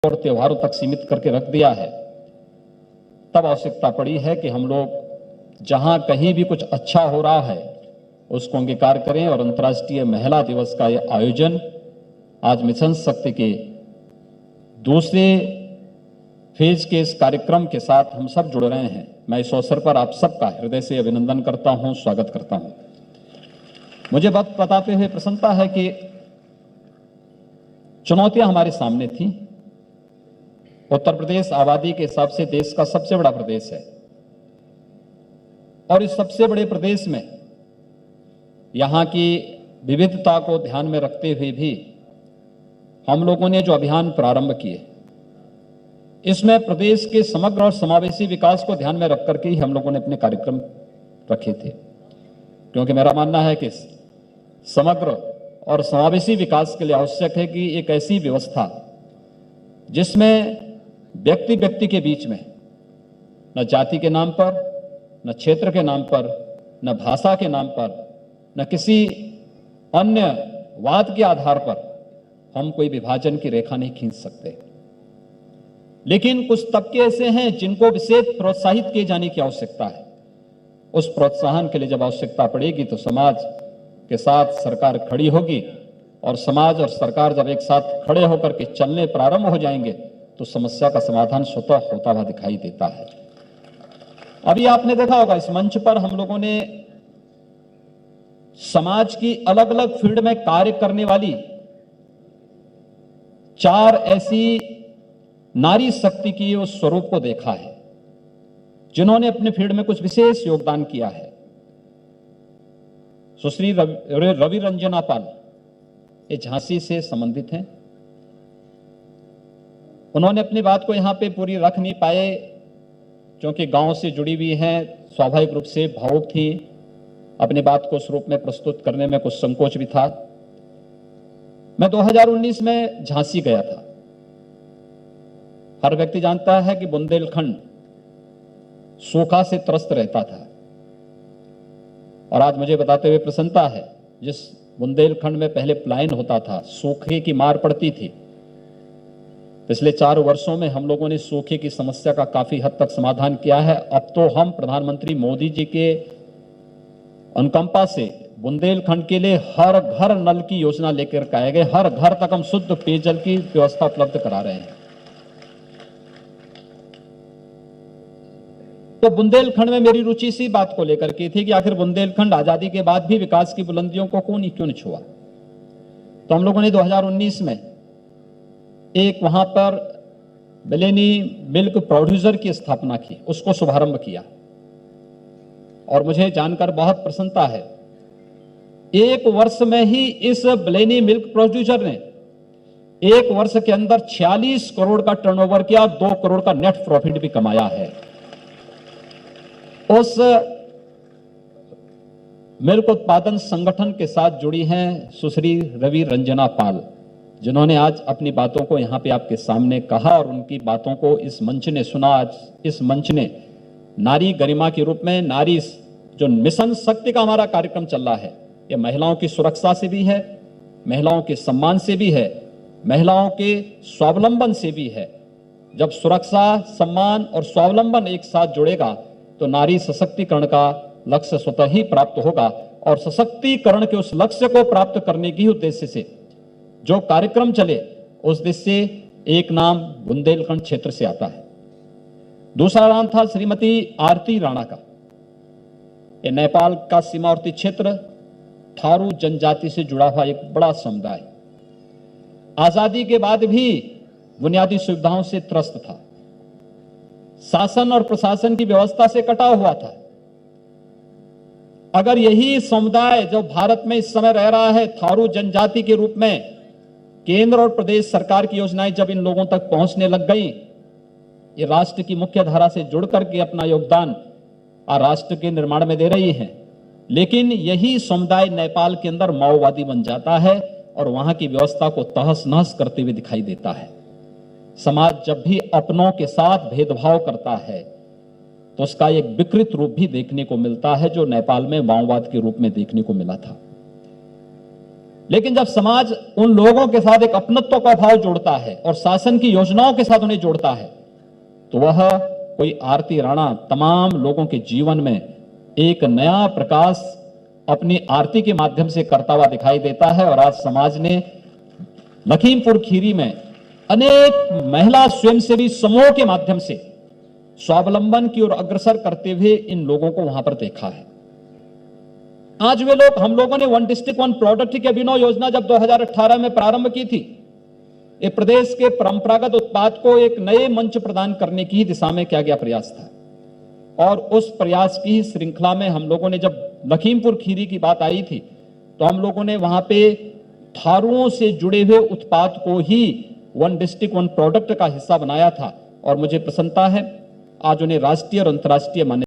और त्योहारों तक सीमित करके रख दिया है, तब आवश्यकता पड़ी है कि हम लोग जहां कहीं भी कुछ अच्छा हो रहा है उसको अंगीकार करें। और अंतर्राष्ट्रीय महिला दिवस का यह आयोजन आज मिशन शक्ति के दूसरे फेज के इस कार्यक्रम के साथ हम सब जुड़ रहे हैं। मैं इस अवसर पर आप सबका हृदय से अभिनंदन करता हूं, स्वागत करता हूं। मुझे बात बताते हुए प्रसन्नता है कि चुनौतियां हमारे सामने थी। उत्तर प्रदेश आबादी के हिसाब से देश का सबसे बड़ा प्रदेश है और इस सबसे बड़े प्रदेश में यहां की विविधता को ध्यान में रखते हुए भी हम लोगों ने जो अभियान प्रारंभ किए, इसमें प्रदेश के समग्र और समावेशी विकास को ध्यान में रख करके ही हम लोगों ने अपने कार्यक्रम रखे थे, क्योंकि मेरा मानना है कि समग्र और समावेशी विकास के लिए आवश्यक है कि एक ऐसी व्यवस्था जिसमें व्यक्ति व्यक्ति के बीच में न जाति के नाम पर, न क्षेत्र के नाम पर, न भाषा के नाम पर, न किसी अन्य वाद के आधार पर हम कोई विभाजन की रेखा नहीं खींच सकते। लेकिन कुछ तबके ऐसे हैं जिनको विशेष प्रोत्साहित किए जाने की आवश्यकता है। उस प्रोत्साहन के लिए जब आवश्यकता पड़ेगी तो समाज के साथ सरकार खड़ी होगी और समाज और सरकार जब एक साथ खड़े होकर के चलने प्रारंभ हो जाएंगे तो समस्या का समाधान स्वतः होता हुआ दिखाई देता है। अभी आपने देखा होगा इस मंच पर हम लोगों ने समाज की अलग अलग फील्ड में कार्य करने वाली 4 ऐसी नारी शक्ति की उस स्वरूप को देखा है जिन्होंने अपने फील्ड में कुछ विशेष योगदान किया है। सुश्री रवि रंजना पाल ये झांसी से संबंधित हैं। उन्होंने अपनी बात को यहां पे पूरी रख नहीं पाए क्योंकि गांव से जुड़ी हुई हैं, स्वाभाविक रूप से भावुक थी, अपनी बात को उस रूप में प्रस्तुत करने में कुछ संकोच भी था। मैं 2019 में झांसी गया था। हर व्यक्ति जानता है कि बुंदेलखंड सूखा से त्रस्त रहता था और आज मुझे बताते हुए प्रसन्नता है, जिस बुंदेलखंड में पहले पलायन होता था, सूखे की मार पड़ती थी, पिछले 4 वर्षों में हम लोगों ने सूखे की समस्या का काफी हद तक समाधान किया है। अब तो हम प्रधानमंत्री मोदी जी के अनुकंपा से बुंदेलखंड के लिए हर घर नल की योजना लेकर के आए गए। हर घर तक हम शुद्ध पेयजल की व्यवस्था उपलब्ध करा रहे हैं। तो बुंदेलखंड में मेरी रुचि इसी बात को लेकर के थी कि आखिर बुंदेलखंड आजादी के बाद भी विकास की बुलंदियों को क्यों नहीं छुआ। तो हम लोगों ने 2019 में एक वहां पर बिलेनी मिल्क प्रोड्यूसर की स्थापना की, उसको शुभारंभ किया और मुझे जानकर बहुत प्रसन्नता है, 1 वर्ष में ही इस बिलेनी मिल्क प्रोड्यूसर ने 1 वर्ष के अंदर 46 करोड़ का टर्नओवर किया, 2 करोड़ का नेट प्रॉफिट भी कमाया है। उस मिल्क उत्पादन संगठन के साथ जुड़ी हैं सुश्री रवि रंजना पाल, जिन्होंने आज अपनी बातों को यहां पे आपके सामने कहा और उनकी बातों को इस मंच ने सुना। आज इस मंच ने नारी गरिमा के रूप में, नारी जो मिशन शक्ति का हमारा कार्यक्रम चल रहा है, ये महिलाओं की सुरक्षा से भी है, महिलाओं के सम्मान से भी है, महिलाओं के स्वावलंबन से भी है। जब सुरक्षा, सम्मान और स्वावलंबन एक साथ जुड़ेगा तो नारी सशक्तिकरण का लक्ष्य स्वतः ही प्राप्त होगा और सशक्तिकरण के उस लक्ष्य को प्राप्त करने की उद्देश्य से जो कार्यक्रम चले, उस उद्देश्य से एक नाम बुंदेलखंड क्षेत्र से आता है। दूसरा नाम था श्रीमती आरती राणा का। ये नेपाल का सीमावर्ती क्षेत्र, थारू जनजाति से जुड़ा हुआ एक बड़ा समुदाय, आजादी के बाद भी बुनियादी सुविधाओं से त्रस्त था, शासन और प्रशासन की व्यवस्था से कटा हुआ था। अगर यही समुदाय जो भारत में इस समय रह रहा है थारू जनजाति के रूप में, केंद्र और प्रदेश सरकार की योजनाएं जब इन लोगों तक पहुंचने लग गई, ये राष्ट्र की मुख्य धारा से जुड़ करके अपना योगदान राष्ट्र के निर्माण में दे रही है। लेकिन यही समुदाय नेपाल के अंदर माओवादी बन जाता है और वहां की व्यवस्था को तहस नहस करते हुए दिखाई देता है। समाज जब भी अपनों के साथ भेदभाव करता है तो उसका एक विकृत रूप भी देखने को मिलता है, जो नेपाल में माओवाद के रूप में देखने को मिला था। लेकिन जब समाज उन लोगों के साथ एक अपनत्व का भाव जोड़ता है और शासन की योजनाओं के साथ उन्हें जोड़ता है, तो वह कोई आरती राणा तमाम लोगों के जीवन में एक नया प्रकाश अपनी आरती के माध्यम से करता हुआ दिखाई देता है। और आज समाज ने लखीमपुर खीरी में अनेक महिला स्वयंसेवी समूहों के माध्यम से स्वावलंबन की ओर अग्रसर करते हुए इन लोगों को वहां पर देखा है। आज वे लोग, हम लोगों ने वन डिस्ट्रिक्ट वन प्रोडक्ट की अभिनव योजना जब 2018 में प्रारंभ की थी, ये प्रदेश के परंपरागत उत्पाद को एक नए मंच प्रदान करने की दिशा में किया गया प्रयास था। और उस प्रयास की श्रृंखला में हम लोगों ने, जब लखीमपुर खीरी की बात आई थी, तो हम लोगों ने वहां पे थारुओं से जुड़े हुए उत्पाद को ही वन डिस्ट्रिक्ट वन प्रोडक्ट का हिस्सा बनाया था। और मुझे प्रसन्नता है आज उन्हें राष्ट्रीय और अंतर्राष्ट्रीय मान्यता